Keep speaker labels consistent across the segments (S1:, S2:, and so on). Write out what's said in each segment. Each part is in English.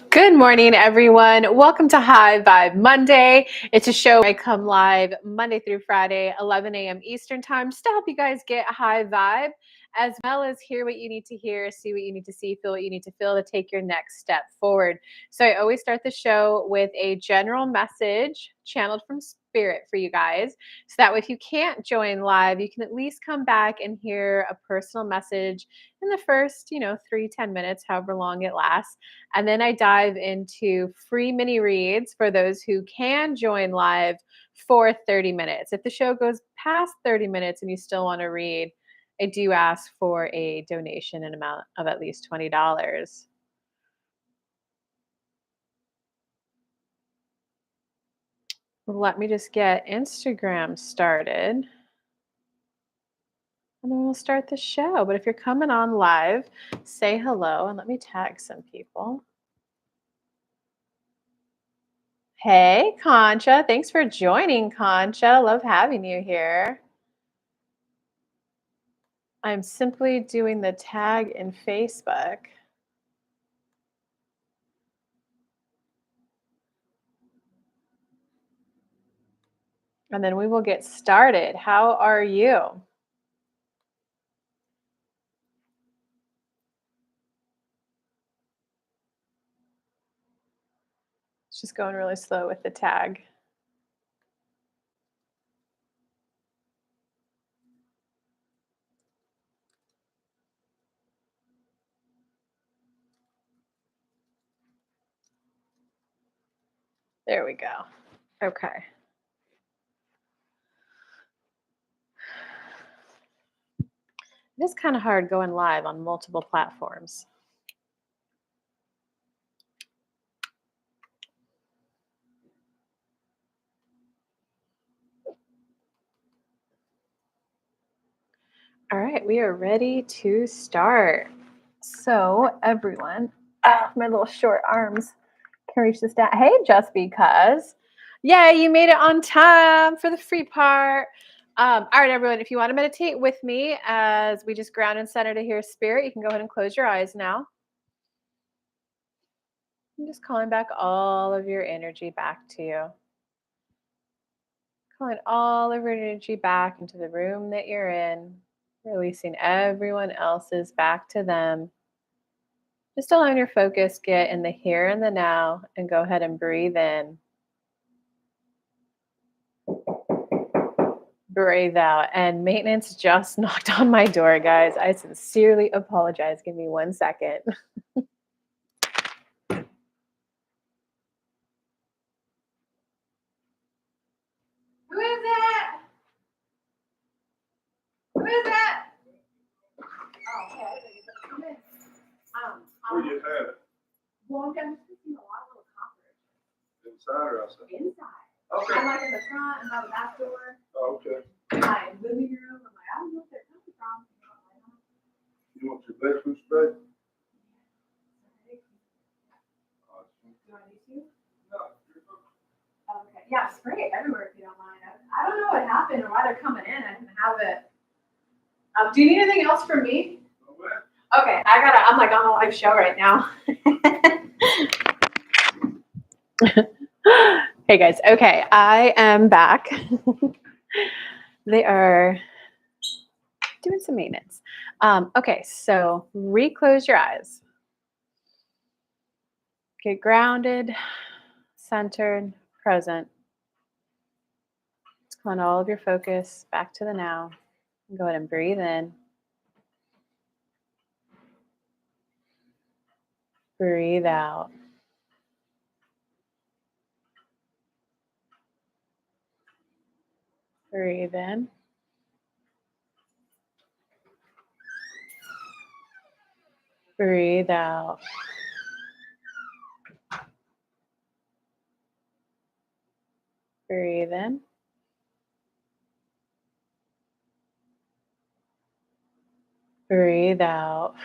S1: Good morning, everyone. Welcome to High Vibe Monday. It's a show where I come live Monday through Friday, 11 a.m. Eastern Time, just to help you guys get a high vibe, as well as hear what you need to hear, see what you need to see, feel what you need to feel to take your next step forward. So I always start the show with a general message channeled from spirit for you guys. So that way, if you can't join live, you can at least come back and hear a personal message in the first, 3-10 minutes, however long it lasts. And then I dive into free mini reads for those who can join live for 30 minutes. If the show goes past 30 minutes and you still want to read, I do ask for a donation in amount of at least $20. Let me just get Instagram started and then we'll start the show. But if you're coming on live, say hello and let me tag some people. Hey, Concha. Thanks for joining, Concha. Love having you here. I'm simply doing the tag in Facebook. And then we will get started. How are you? It's just going really slow with the tag. There we go. Okay. It is kind of hard going live on multiple platforms. All right, we are ready to start. So, everyone, my little short arms can reach this down. Hey, just because. Yay, you made it on time for the free part. All right, everyone, if you want to meditate with me as we just ground and center to hear spirit, you can go ahead and close your eyes now. I'm just calling back all of your energy back to you. Calling all of your energy back into the room that you're in, releasing everyone else's back to them. Just allowing your focus get in the here and the now and go ahead and breathe in. Breathe out. And maintenance just knocked on my door, guys. I sincerely apologize. Give me 1 second. Who is it? Who is it? Oh, okay. Come in.
S2: Where you have it?
S1: Well, I'm just seeing a lot of little cockroaches.
S2: Inside or outside?
S1: Inside.
S2: Okay.
S1: I'm like in the front and by the back door.
S2: Oh, okay.
S1: My living room. I'm like, I don't know if they're coming from.
S2: You want your breakfast today?
S1: Do you want these two?
S2: No.
S1: Okay. Yeah, spray it everywhere if you don't mind. I don't know what happened or why they're coming in. I didn't have it. Do you need anything else from me? Okay, I'm like on a live show right now. Hey guys, okay, I am back. They are doing some maintenance. Okay, so reclose your eyes. Get grounded, centered, present. Let's calling all of your focus back to the now. Go ahead and breathe in. Breathe out. Breathe in. Breathe out. Breathe in. Breathe out.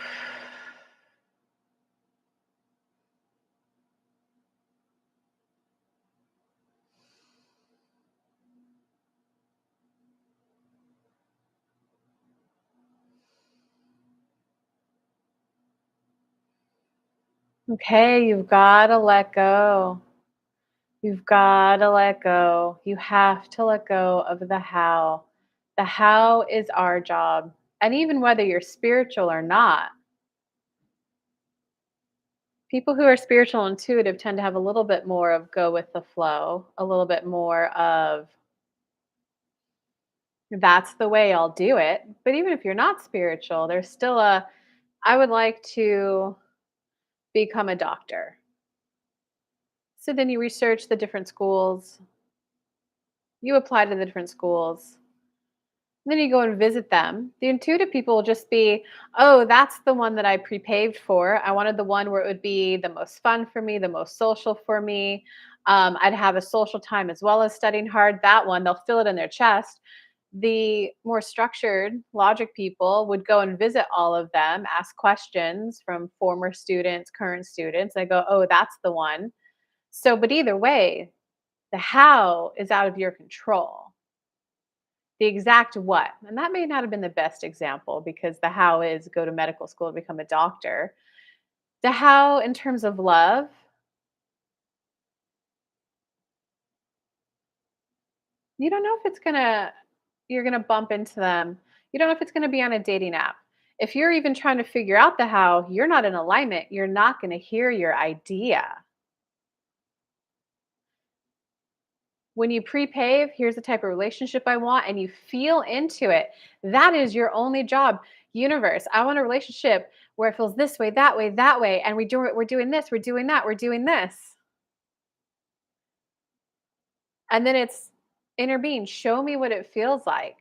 S1: Okay, you've got to let go. You've got to let go. You have to let go of the how. The how is our job. And even whether you're spiritual or not, people who are spiritual intuitive tend to have a little bit more of go with the flow, a little bit more of that's the way I'll do it. But even if you're not spiritual, there's still a I would like to become a doctor. So then you research the different schools, you apply to the different schools, then you go and visit them. The intuitive people will just be, oh, that's the one that I pre-paved for. I wanted the one where it would be the most fun for me, the most social for me. I'd have a social time as well as studying hard. That one, they'll feel it in their chest. The more structured logic people would go and visit all of them, ask questions from former students, current students. I go, oh, that's the one. So, but either way, the how is out of your control. The exact what, and that may not have been the best example because the how is go to medical school to become a doctor. The how in terms of love, you don't know if it's gonna you're gonna bump into them. You don't know if it's gonna be on a dating app. If you're even trying to figure out the how, you're not in alignment, you're not gonna hear your idea. When you pre-pave, here's the type of relationship I want, and you feel into it. That is your only job. Universe, I want a relationship where it feels this way, that way, that way. And we're doing this, we're doing that, we're doing this. And then it's inner being, show me what it feels like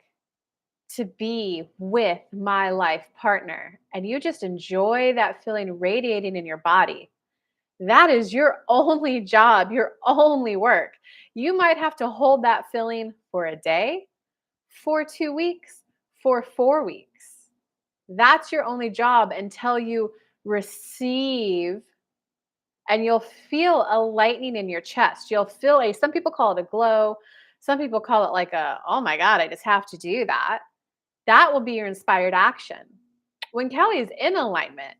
S1: to be with my life partner. And you just enjoy that feeling radiating in your body. That is your only job, your only work. You might have to hold that feeling for a day, for 2 weeks, for 4 weeks. That's your only job until you receive and you'll feel a lightening in your chest. You'll feel a some people call it a glow, some people call it like a, "Oh my god, I just have to do that." That will be your inspired action. When Kelly is in alignment,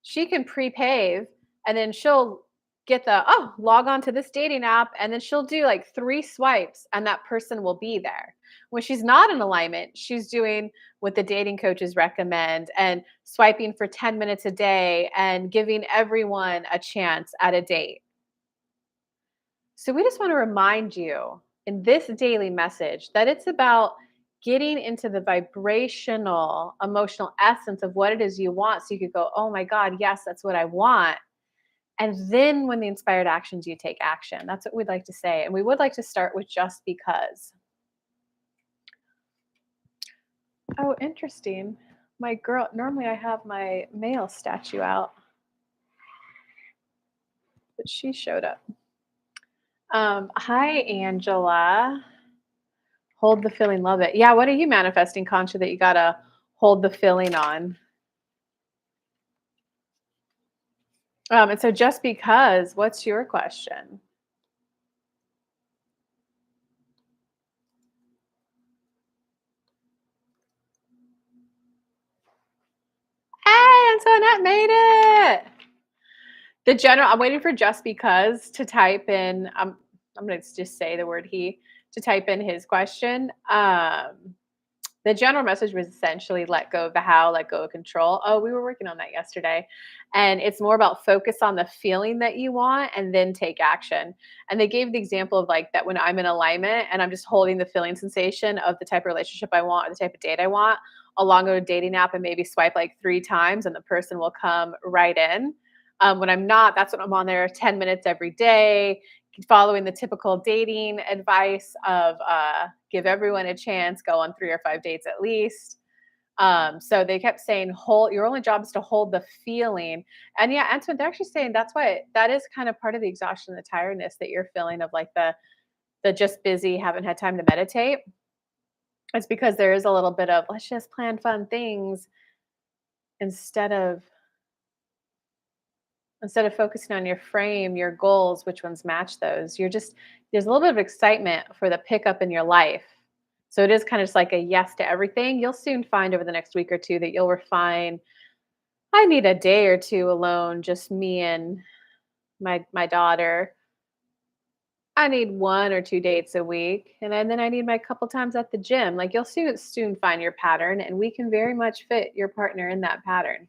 S1: she can pre-pave and then she'll get the, "Oh, log on to this dating app," and then she'll do like 3 swipes and that person will be there. When she's not in alignment, she's doing what the dating coaches recommend and swiping for 10 minutes a day and giving everyone a chance at a date. So we just want to remind you in this daily message that it's about getting into the vibrational, emotional essence of what it is you want so you could go, "Oh my god, yes, that's what I want." And then when the inspired actions, you take action. That's what we'd like to say. And we would like to start with just because. Oh, interesting. My girl, normally I have my male statue out, but she showed up. Hi, Angela. Hold the feeling, love it. Yeah, what are you manifesting, Concha, that you gotta hold the feeling on? And so just because, what's your question? Hey, Antoinette made it. The general, I'm waiting for just because to type in. I'm gonna just say the word he to type in his question. The general message was essentially let go of the how, let go of control. Oh, we were working on that yesterday. And it's more about focus on the feeling that you want and then take action. And they gave the example of like that when I'm in alignment and I'm just holding the feeling sensation of the type of relationship I want or the type of date I want, along with a dating app and maybe swipe like 3 times and the person will come right in. When I'm not, that's when I'm on there 10 minutes every day, following the typical dating advice of give everyone a chance, go on 3 or 5 dates at least. So they kept saying, hold your only job is to hold the feeling. And yeah, Antoine, they're actually saying that's why that is kind of part of the exhaustion, the tiredness that you're feeling of like the just busy, haven't had time to meditate. It's because there is a little bit of let's just plan fun things instead of instead of focusing on your frame, your goals, which ones match those. You're just there's a little bit of excitement for the pickup in your life. So it is kind of just like a yes to everything. You'll soon find over the next week or two that you'll refine I need a day or two alone, just me and my daughter. I need 1 or 2 dates a week, and then I need my couple times at the gym. Like, you'll soon find your pattern, and we can very much fit your partner in that pattern.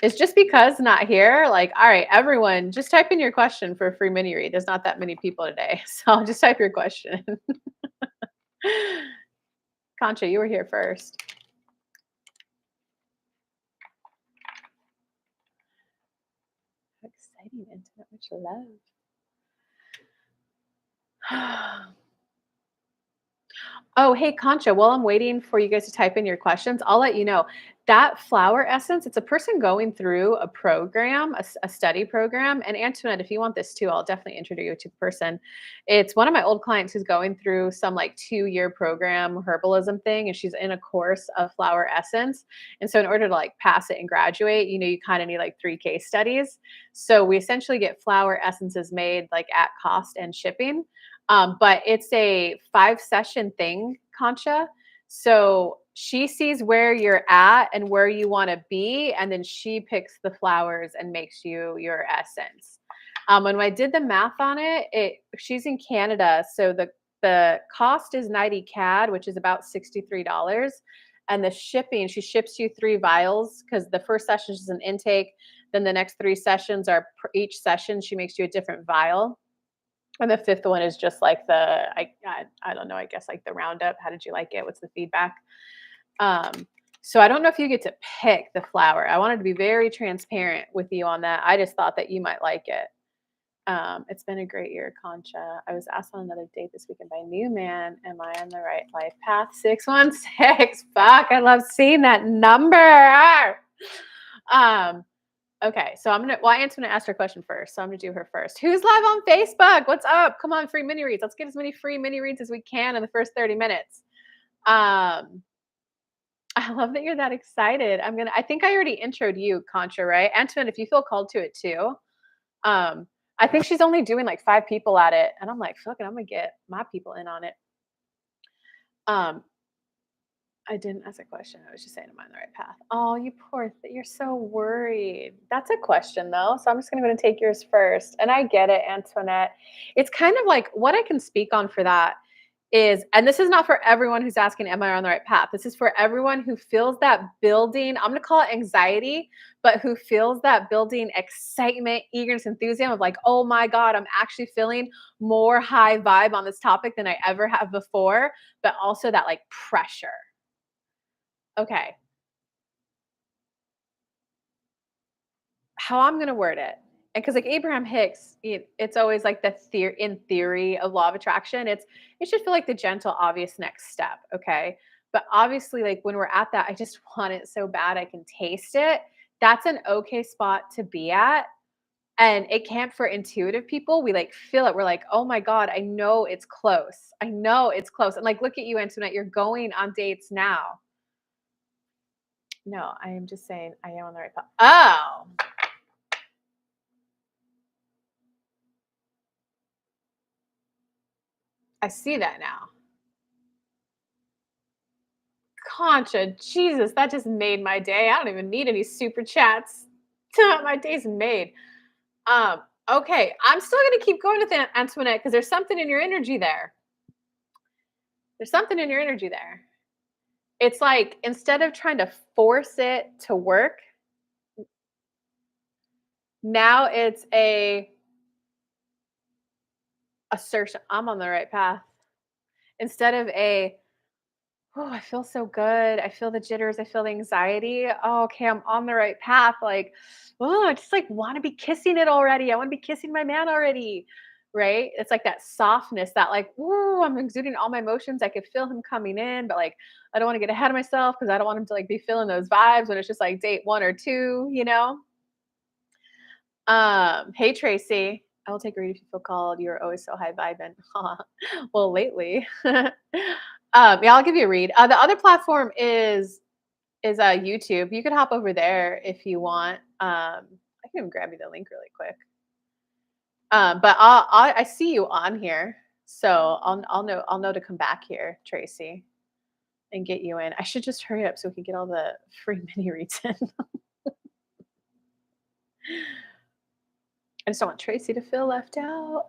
S1: It's just because not here, like, all right, everyone, just type in your question for a free mini read. There's not that many people today, so just type your question. Concha, you were here first. How exciting, intimate, much love. Oh, hey, Concha, while I'm waiting for you guys to type in your questions, I'll let you know that flower essence, it's a person going through a program, a study program. And Antoinette, if you want this too, I'll definitely introduce you to the person. It's one of my old clients who's going through some like 2-year program herbalism thing, and she's in a course of flower essence. And so, in order to like pass it and graduate, you kind of need like 3 case studies. So, we essentially get flower essences made like at cost and shipping. But it's a 5-session thing, Concha. So she sees where you're at and where you want to be, and then she picks the flowers and makes you your essence. And when I did the math on it, she's in Canada, so the cost is 90 CAD, which is about $63. And the shipping, she ships you 3 vials because the first session is an intake. Then the next 3 sessions are each session, she makes you a different vial. And the 5th one is just like I don't know, I guess like the roundup. How did you like it? What's the feedback? Um, so I don't know if you get to pick the flower. I wanted to be very transparent with you on that. I just thought that you might like it. It's been a great year, Concha. I was asked on another date this weekend by a new man. Am I on the right life path? 616. Fuck, I love seeing that number. Um, Okay, so Anne's gonna ask her question first, so I'm gonna do her first. Who's live on Facebook? What's up? Come on, free mini reads. Let's get as many free mini reads as we can in the first 30 minutes. Um, I love that you're that excited. I think I already introed you, Contra, right? Antoinette, if you feel called to it too. Um, I think she's only doing like 5 people at it, and I'm like, fuck it, I'm gonna get my people in on it. Um, I didn't ask a question. I was just saying, am I on the right path? Oh, you poor you're so worried. That's a question though. So I'm just gonna go and take yours first. And I get it, Antoinette. It's kind of like what I can speak on for that is, and this is not for everyone who's asking, am I on the right path? This is for everyone who feels that building, I'm gonna call it anxiety, but who feels that building excitement, eagerness, enthusiasm of like, oh my God, I'm actually feeling more high vibe on this topic than I ever have before, but also that like pressure. Okay, how I'm gonna word it, and because like Abraham Hicks, it's always like the in theory of law of attraction. It should feel like the gentle, obvious next step. Okay, but obviously, like when we're at that, I just want it so bad I can taste it. That's an okay spot to be at. And it can't for intuitive people. We like feel it. We're like, oh my God, I know it's close. I know it's close. And like, look at you, Antoinette. You're going on dates now. No, I am just saying I am on the right path. Oh, I see that now. Concha, Jesus, that just made my day. I don't even need any super chats. My day's made. Um, okay, I'm still gonna keep going with Antoinette because there's something in your energy there. There's something in your energy there. It's like instead of trying to force it to work, now it's a assertion. I'm on the right path. Instead of a oh, I feel so good. I feel the jitters. I feel the anxiety. Oh, okay, I'm on the right path. Like, oh, I just like want to be kissing it already. I want to be kissing my man already. Right? It's like that softness, that like, ooh, I'm exuding all my emotions. I could feel him coming in, but like, I don't want to get ahead of myself because I don't want him to like be feeling those vibes when it's just like date 1 or 2. Hey Tracy. I will take a read if you feel called. You're always so high vibing. Well, lately. Yeah, I'll give you a read. The other platform is YouTube. You could hop over there if you want. I can even grab you the link really quick. But I see you on here, so I'll know to come back here, Tracy. and get you in. I should just hurry up so we can get all the free mini reads in. I just don't want Tracy to feel left out.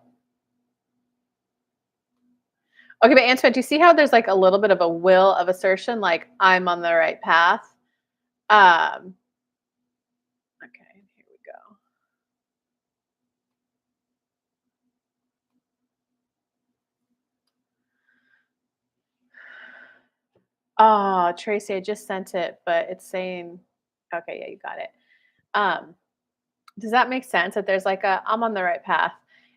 S1: Okay, but Antoinette, do you see how there's like a little bit of a will of assertion, like I'm on the right path? Um, okay, here we go. Oh, Tracy, I just sent it, but it's saying, okay, yeah, you got it. Um, does that make sense that there's like a I'm on the right path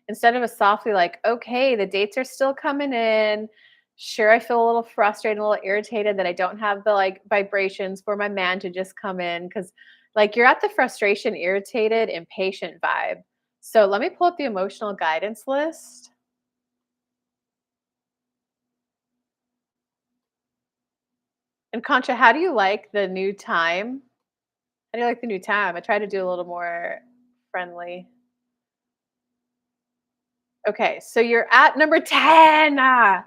S1: instead of a softly like, okay, the dates are still coming in. Sure, I feel a little frustrated, a little irritated that I don't have the like vibrations for my man to just come in because like you're at the frustration, irritated, impatient vibe. So let me pull up the emotional guidance list. And Concha, how do you like the new time? How do you like the new time? I try to do a little more friendly. Okay, so you're at number 10. Of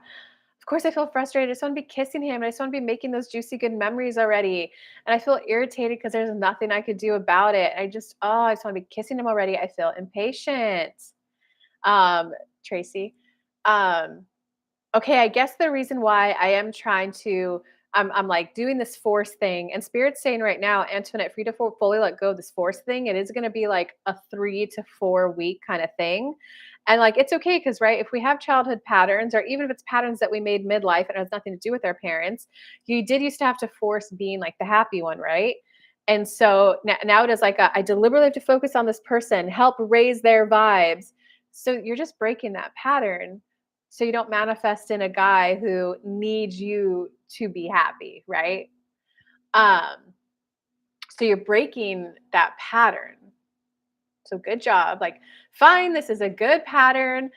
S1: course, I feel frustrated. I just want to be kissing him. I just want to be making those juicy, good memories already. And I feel irritated because there's nothing I could do about it. I just want to be kissing him already. I feel impatient. Tracy. Um, okay, I guess the reason why I am trying to I'm like doing this force thing, and Spirit's saying right now, Antoinette, for you to fully let go of this force thing, it is going to be like a 3 to 4 week kind of thing. And like it's okay because right, if we have childhood patterns, or even if it's patterns that we made midlife and it has nothing to do with our parents, you did used to have to force being like the happy one, right? And so now it is like I deliberately have to focus on this person, help raise their vibes. So you're just breaking that pattern so you don't manifest in a guy who needs you to be happy, right? Um, so you're breaking that pattern. So good job. Like, fine, this is a good pattern.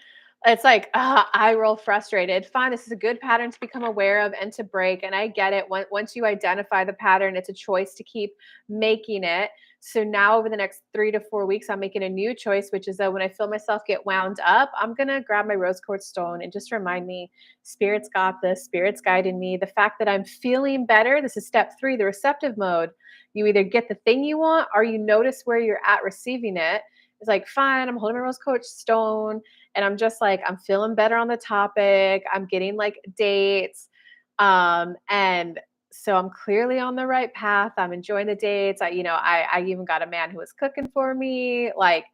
S1: It's like, I roll frustrated. Fine, this is a good pattern to become aware of and to break. And I get it. Once you identify the pattern, it's a choice to keep making it. So now, over the next 3 to 4 weeks, I'm making a new choice, which is that when I feel myself get wound up, I'm going to grab my rose quartz stone and just remind me, Spirit's got this, Spirit's guiding me. The fact that I'm feeling better, this is step 3, the receptive mode. You either get the thing you want or you notice where you're at receiving it. It's like, fine, I'm holding my rose quartz stone and I'm just like, I'm feeling better on the topic. I'm getting like dates. And so I'm clearly on the right path. I'm enjoying the dates. I even got a man who was cooking for me. Like,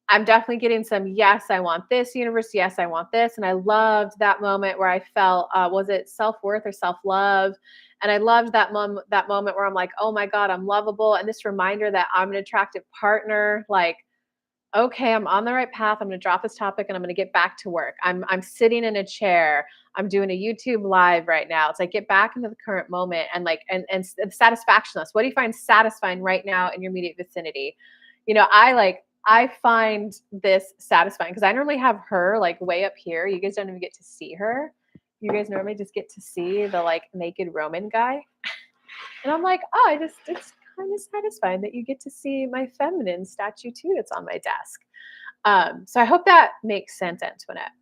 S1: I'm definitely getting some, yes, I want this universe. Yes, I want this. And I loved that moment where I felt, was it self-worth or self-love? And I loved that moment where I'm like, oh my God, I'm lovable. And this reminder that I'm an attractive partner. Like, okay, I'm on the right path. I'm going to drop this topic and I'm going to get back to work. I'm sitting in a chair. I'm doing a YouTube live right now. It's like get back into the current moment and like and satisfactionless. What do you find satisfying right now in your immediate vicinity? I find this satisfying because I normally have her like way up here. You guys don't even get to see her. You guys normally just get to see the like naked Roman guy. And I'm like, oh, it's kind of satisfying that you get to see my feminine statue too that's on my desk. So I hope that makes sense, Antoinette.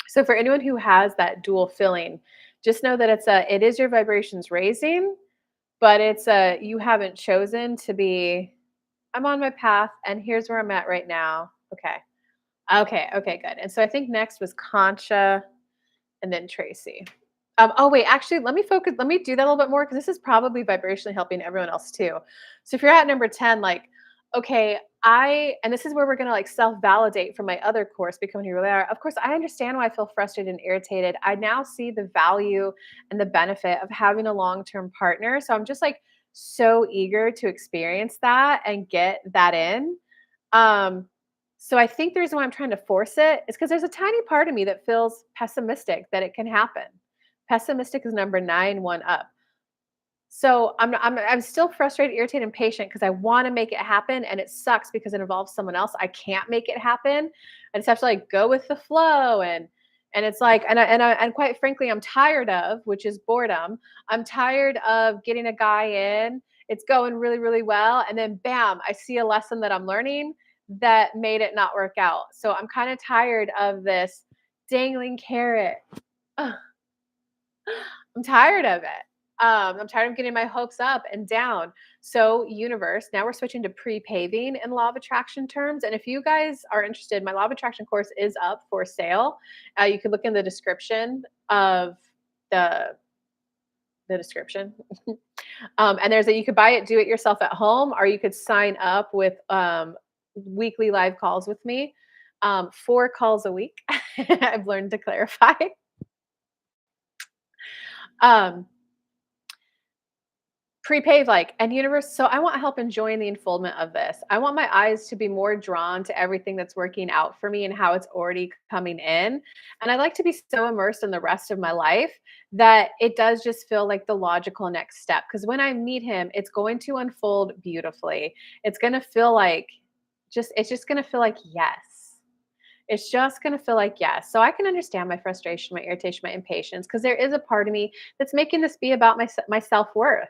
S1: So for anyone who has that dual feeling, just know that it is your vibrations raising, but you haven't chosen to be, I'm on my path and here's where I'm at right now. Okay. Okay, good. And so I think next was Concha and then Tracy. Oh wait, actually, let me focus. Let me do that a little bit more because this is probably vibrationally helping everyone else too. So if you're at number 10, like, okay, and this is where we're gonna like self-validate from my other course, Becoming Who You Really Are. Of course, I understand why I feel frustrated and irritated. I now see the value and the benefit of having a long-term partner. So I'm just like so eager to experience that and get that in. Um, so I think the reason why I'm trying to force it is because there's a tiny part of me that feels pessimistic that it can happen. Pessimistic is number 9, one up. So I'm still frustrated, irritated, and patient because I want to make it happen, and it sucks because it involves someone else. I can't make it happen. I just have to like go with the flow, and it's like, and quite frankly, I'm tired of, which is boredom. I'm tired of getting a guy in. It's going really, really well, and then bam, I see a lesson that I'm learning that made it not work out. So I'm kind of tired of this dangling carrot. I'm I'm tired of it. I'm tired of getting my hopes up and down. So, universe, now we're switching to pre-paving in law of attraction terms. And if you guys are interested, my law of attraction course is up for sale. You can look in the description of the description. And there's a you could buy it, do it yourself at home, or you could sign up with weekly live calls with me. 4 calls a week. I've learned to clarify. Um, Prepaid like and universe, so I want help enjoying the unfoldment of this. I want my eyes to be more drawn to everything that's working out for me and how it's already coming in. And I like to be so immersed in the rest of my life that it does just feel like the logical next step. Because when I meet him, it's going to unfold beautifully. It's going to feel like it's just going to feel like yes. It's just going to feel like yes. So I can understand my frustration, my irritation, my impatience, because there is a part of me that's making this be about my self worth.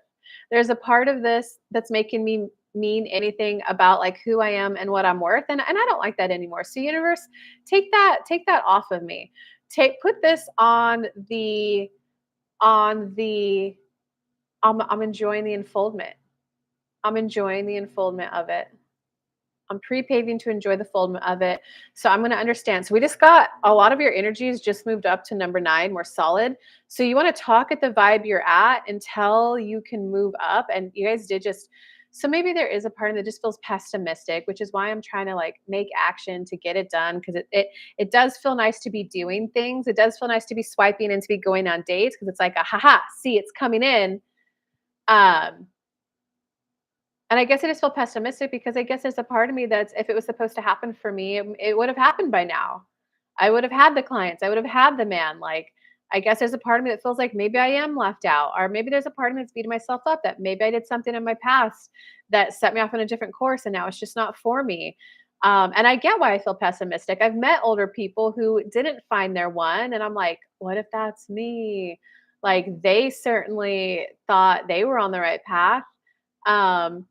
S1: There's a part of this that's making me mean anything about like who I am and what I'm worth, and I don't like that anymore. So universe, take that off of me. Put this on the I'm enjoying the unfoldment. I'm enjoying the unfoldment of it. I'm pre-paving to enjoy the foldment of it. So I'm going to understand. So we just got a lot of your energies just moved up to number 9, more solid. So you want to talk at the vibe you're at until you can move up. And you guys did just, so maybe there is a part that just feels pessimistic, which is why I'm trying to like make action to get it done. Cause it does feel nice to be doing things. It does feel nice to be swiping and to be going on dates. Cause it's like a haha, see, it's coming in. Um, and I guess I just feel pessimistic because I guess there's a part of me that's if it was supposed to happen for me, it would have happened by now. I would have had the clients. I would have had the man. Like, I guess there's a part of me that feels like maybe I am left out, or maybe there's a part of me that's beating myself up that maybe I did something in my past that set me off on a different course, and now it's just not for me. And I get why I feel pessimistic. I've met older people who didn't find their one, and I'm like, what if that's me? Like, they certainly thought they were on the right path. Um,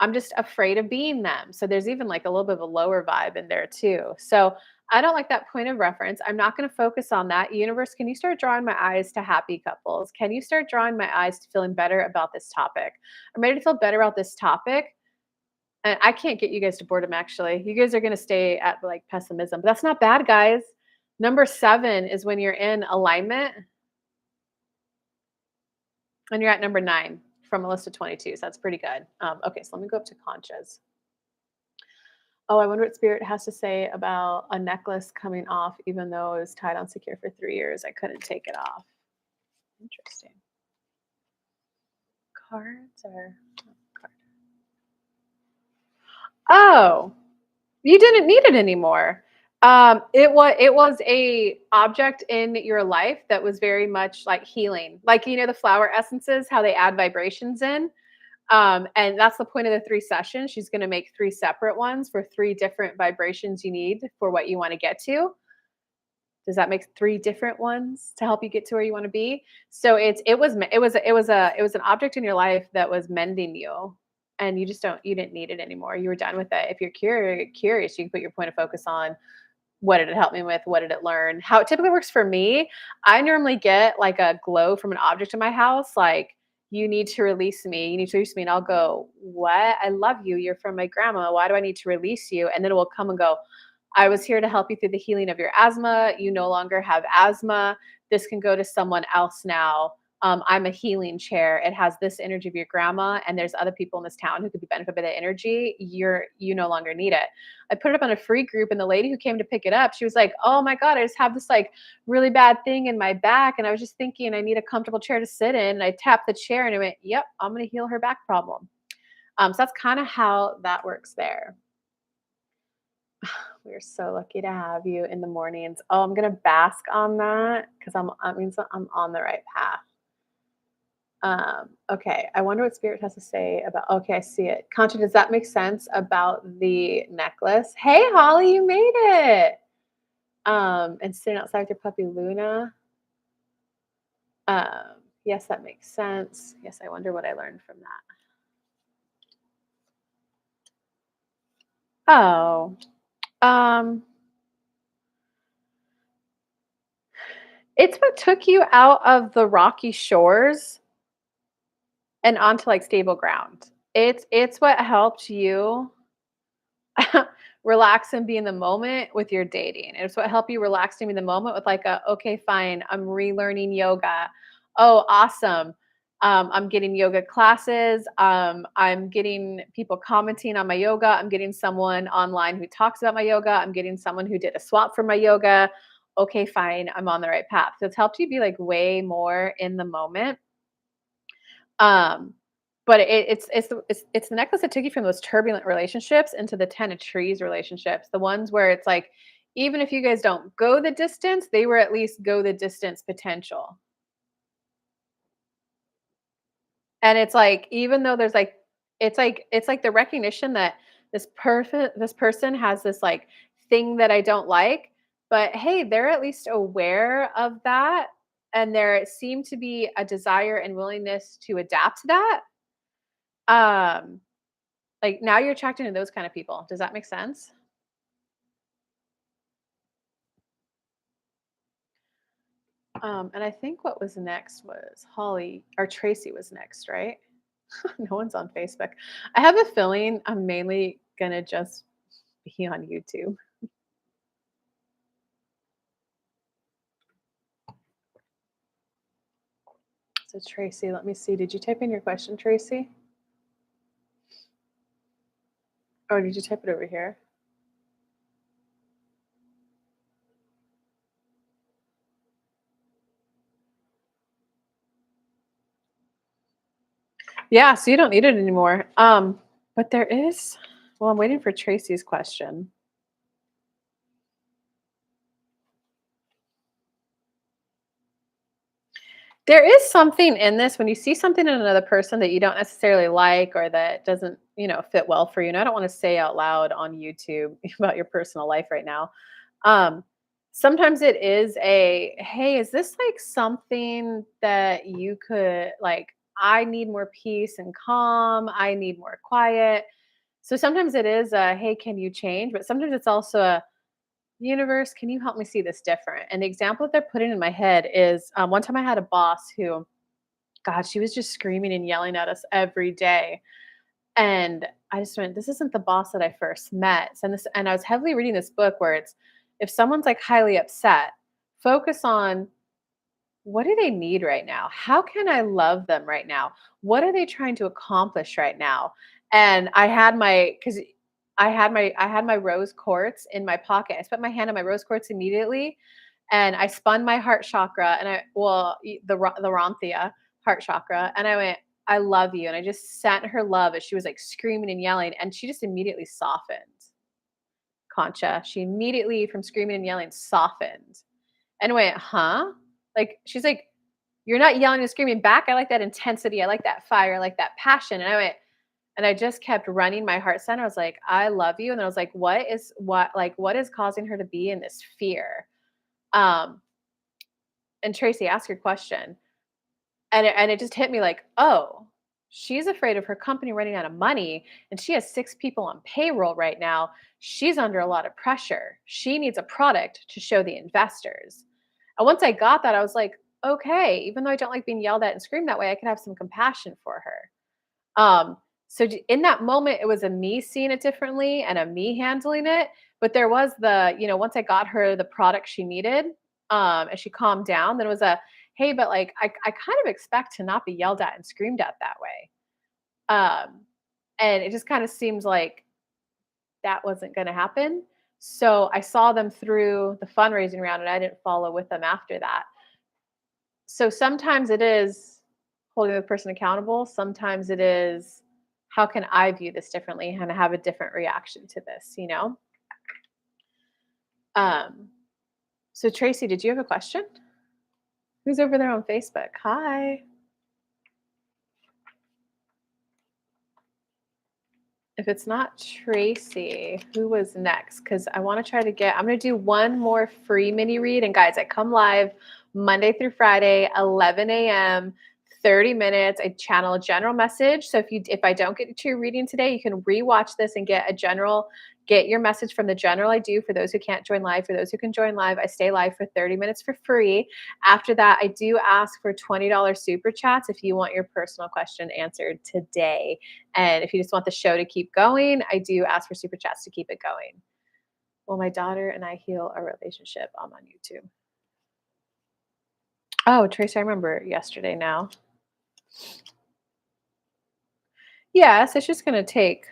S1: I'm just afraid of being them. So there's even like a little bit of a lower vibe in there too. So I don't like that point of reference. I'm not going to focus on that. Universe, can you start drawing my eyes to happy couples? Can you start drawing my eyes to feeling better about this topic? I'm ready to feel better about this topic. And I can't get you guys to boredom actually. You guys are going to stay at like pessimism, but that's not bad, guys. Number 7 is when you're in alignment and you're at number 9 from a list of 22. So that's pretty good. Okay, so let me go up to Concha's. Oh, I wonder what spirit has to say about a necklace coming off, even though it was tied on secure for 3 years. I couldn't take it off. Interesting. Cards or card. Oh, you didn't need it anymore. It was a object in your life that was very much like healing. Like the flower essences, how they add vibrations in. And that's the point of the 3 sessions. She's going to make 3 separate ones for 3 different vibrations you need for what you want to get to. Does that make 3 different ones to help you get to where you want to be? So it was an object in your life that was mending you, and you didn't need it anymore. You were done with it. If you're curious, you can put your point of focus on what did it help me with? What did it learn? How it typically works for me, I normally get like a glow from an object in my house, like, you need to release me. You need to release me. And I'll go, what? I love you. You're from my grandma. Why do I need to release you? And then it will come and go, I was here to help you through the healing of your asthma. You no longer have asthma. This can go to someone else now. I'm a healing chair. It has this energy of your grandma, and there's other people in this town who could be benefited by that energy. You no longer need it. I put it up on a free group, and the lady who came to pick it up, she was like, "Oh my god, I just have this like really bad thing in my back, and I was just thinking I need a comfortable chair to sit in." And I tapped the chair, and I went, "Yep, I'm going to heal her back problem." So that's kind of how that works there. We're so lucky to have you in the mornings. Oh, I'm gonna bask on that because I means I'm on the right path. Okay, I wonder what spirit has to say about. Okay, I see it. Concha, does that make sense about the necklace? Hey, Holly, you made it. And sitting outside with your puppy Luna. Yes, that makes sense. Yes, I wonder what I learned from that. Oh, um, It's what took you out of the rocky shores and onto like stable ground. It's what helped you relax and be in the moment with your dating. It's what helped you relax and be in the moment with like a okay, fine, I'm relearning yoga. Oh, awesome. I'm getting yoga classes. I'm getting people commenting on my yoga. I'm getting someone online who talks about my yoga. I'm getting someone who did a swap for my yoga. Okay, fine, I'm on the right path. So it's helped you be like way more in the moment. Um, but it's the necklace that took you from those turbulent relationships into the 10 of trees relationships, the ones where it's like, even if you guys don't go the distance, they were at least go the distance potential. And it's like, even though there's like, it's like the recognition that this person has this like thing that I don't like, but hey, they're at least aware of that. And there seemed to be a desire and willingness to adapt to that. Um, like, now you're attracted to those kind of people. Does that make sense? And I think what was next was Holly or Tracy was next, right? No one's on Facebook. I have a feeling I'm mainly gonna just be on YouTube. So Tracy, let me see. Did you type in your question, Tracy? Or did you type it over here? Yeah, so you don't need it anymore. But there is, well, I'm waiting for Tracy's question. There is something in this when you see something in another person that you don't necessarily like or that doesn't, fit well for you. And I don't want to say out loud on YouTube about your personal life right now. Um, Sometimes it is a, hey, is this like something that you could like? I need more peace and calm. I need more quiet. So sometimes it is a, hey, can you change? But sometimes it's also a, universe, can you help me see this different? And the example that they're putting in my head is one time I had a boss who, God, she was just screaming and yelling at us every day. And I just went, this isn't the boss that I first met. And I was heavily reading this book where it's if someone's like highly upset, focus on what do they need right now? How can I love them right now? What are they trying to accomplish right now? And I had my because I had my rose quartz in my pocket. I put my hand on my rose quartz immediately, and I spun my heart chakra, and the Ranthia heart chakra, and I went, I love you, and I just sent her love as she was like screaming and yelling, and she just immediately softened. Concha, she immediately from screaming and yelling softened. And I went, huh? Like, she's like, you're not yelling and screaming back. I like that intensity. I like that fire. I like that passion. And I went, and I just kept running my heart center. I was like, I love you. And then I was like, what is causing her to be in this fear? Um, and Tracy, ask your question. And it just hit me like, oh, she's afraid of her company running out of money and she has 6 people on payroll right now. She's under a lot of pressure. She needs a product to show the investors. And once I got that, I was like, okay, even though I don't like being yelled at and screamed that way, I could have some compassion for her. In that moment, it was a me seeing it differently and a me handling it. But there was once I got her the product she needed, and she calmed down, then it was a, hey, but like I kind of expect to not be yelled at and screamed at that way. Um, and it just kind of seems like that wasn't going to happen. So I saw them through the fundraising round and I didn't follow with them after that. So sometimes it is holding the person accountable. Sometimes it is, how can I view this differently and have a different reaction to this? Um, so Tracy, did you have a question? Who's over there on Facebook? Hi. If it's not Tracy, who was next? Because I want to try to I'm going to do one more free mini read. And guys, I come live Monday through Friday, 11 a.m. 30 minutes. I channel a general message. So if I don't get to your reading today, you can rewatch this and get your message from the general I do for those who can't join live. For those who can join live, I stay live for 30 minutes for free. After that, I do ask for $20 super chats if you want your personal question answered today. And if you just want the show to keep going, I do ask for super chats to keep it going. Well, my daughter and I heal our relationship. I'm on YouTube. Oh, Tracy, I remember yesterday now. Yes, it's just gonna take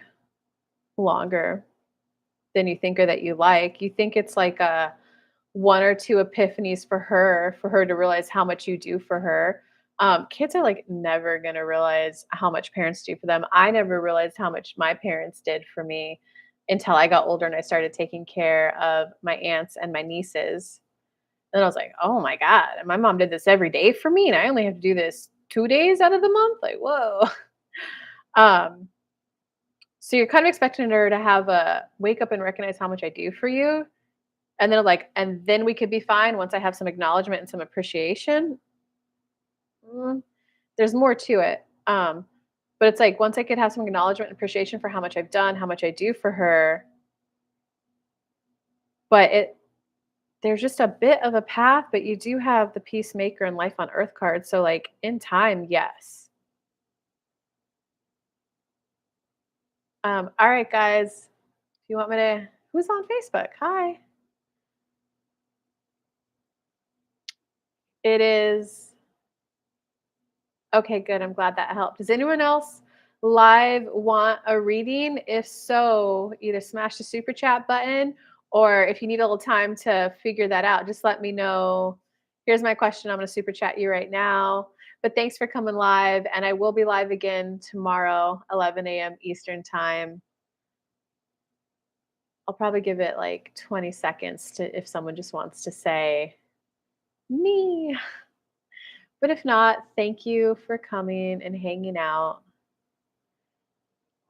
S1: longer than you think or that you like. You think it's like a 1 or 2 epiphanies for her to realize how much you do for her. Kids are, like, never gonna realize how much parents do for them. I never realized how much my parents did for me until I got older and I started taking care of my aunts and my nieces. And I was like, "Oh my god, and my mom did this every day for me, and I only have to do this 2 days out of the month? Like, whoa." Um, so you're kind of expecting her to have a wake up and recognize how much I do for you, and then like, and then we could be fine once I have some acknowledgement and some appreciation. Mm, there's more to it. But it's like once I could have some acknowledgement and appreciation for how much I've done, how much I do for her, but there's just a bit of a path, but you do have the peacemaker and life on earth card. So like in time, yes. All right, guys. If you want me to, who's on Facebook? Hi. It is okay, good. I'm glad that helped. Does anyone else live want a reading? If so, either smash the super chat button or if you need a little time to figure that out, just let me know. Here's my question. I'm going to super chat you right now. But thanks for coming live. And I will be live again tomorrow, 11 a.m. Eastern Time. I'll probably give it like 20 seconds to if someone just wants to say me. But if not, thank you for coming and hanging out.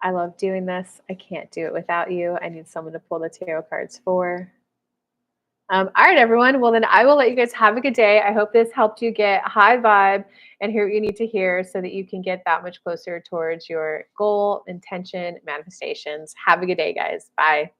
S1: I love doing this. I can't do it without you. I need someone to pull the tarot cards for. All right, everyone. Well, then I will let you guys have a good day. I hope this helped you get high vibe and hear what you need to hear so that you can get that much closer towards your goal, intention, manifestations. Have a good day, guys. Bye.